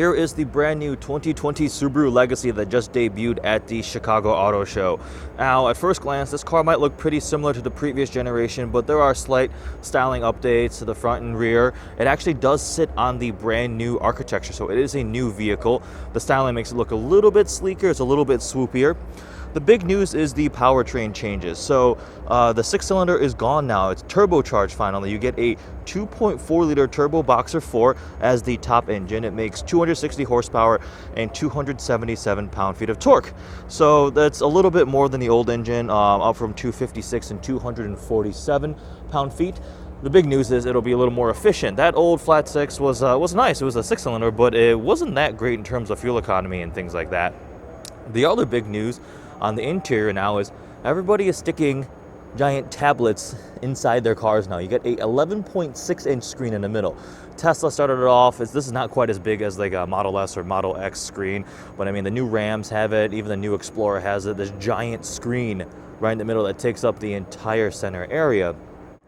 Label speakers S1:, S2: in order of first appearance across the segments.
S1: Here is the brand new 2020 Subaru Legacy that just debuted at the Chicago Auto Show. Now, at first glance, this car might look pretty similar to the previous generation, but there are slight styling updates to the front and rear. It actually does sit on the brand new architecture, so it is a new vehicle. The styling makes it look a little bit sleeker, it's a little bit swoopier. The big news is the powertrain changes. So the 6-cylinder is gone now. It's turbocharged finally. You get a 2.4-liter turbo Boxer 4 as the top engine. It makes 260 horsepower and 277 pound-feet of torque. So that's a little bit more than the old engine, up from 256 and 247 pound-feet. The big news is it'll be a little more efficient. That old flat six was nice. It was a 6-cylinder, but it wasn't that great in terms of fuel economy and things like that. The other big news on the interior now is everybody is sticking giant tablets inside their cars now. You get a 11.6-inch screen in the middle. Tesla started it off as this is not quite as big as like a Model S or Model X screen, but I mean the new Rams have it, even the new Explorer has it, this giant screen right in the middle that takes up the entire center area.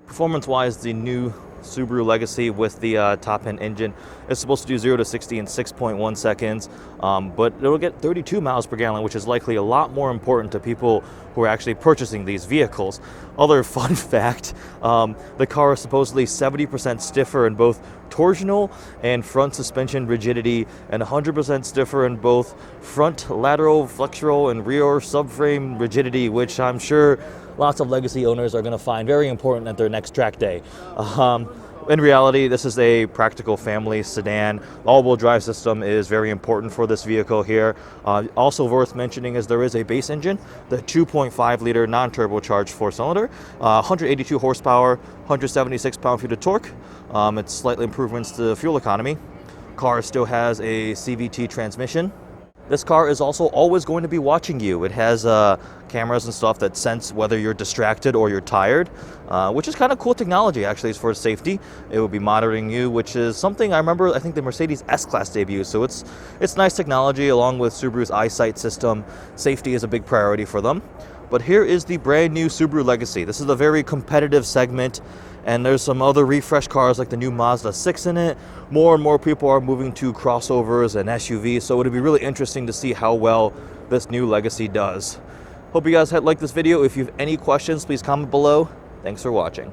S1: Performance-wise, the new Subaru Legacy with the top-end engine is supposed to do 0 to 60 in 6.1 seconds, but it'll get 32 miles per gallon, which is likely a lot more important to people who are actually purchasing these vehicles. Other fun fact, the car is supposedly 70% stiffer in both torsional and front suspension rigidity, and 100% stiffer in both front lateral flexural and rear subframe rigidity, which I'm sure lots of Legacy owners are going to find very important at their next track day. In reality, this is a practical family sedan. The all-wheel drive system is very important for this vehicle here. Also worth mentioning is there is a base engine, the 2.5-liter non-turbocharged 4-cylinder, 182 horsepower, 176 pound-feet of torque. It's slightly improvements to fuel economy. Car still has a CVT transmission. This car is also always going to be watching you. It has cameras and stuff that sense whether you're distracted or you're tired, which is kind of cool technology actually. It's for safety. It will be monitoring you, which is something I remember I think the Mercedes S-Class debuted. So it's nice technology along with Subaru's eyesight system. Safety is a big priority for them. But here is the brand new Subaru Legacy. This is a very competitive segment, and there's some other refresh cars like the new Mazda 6 in it. More and more people are moving to crossovers and SUVs, so it'll be really interesting to see how well this new Legacy does. Hope you guys liked this video. If you have any questions, please comment below. Thanks for watching.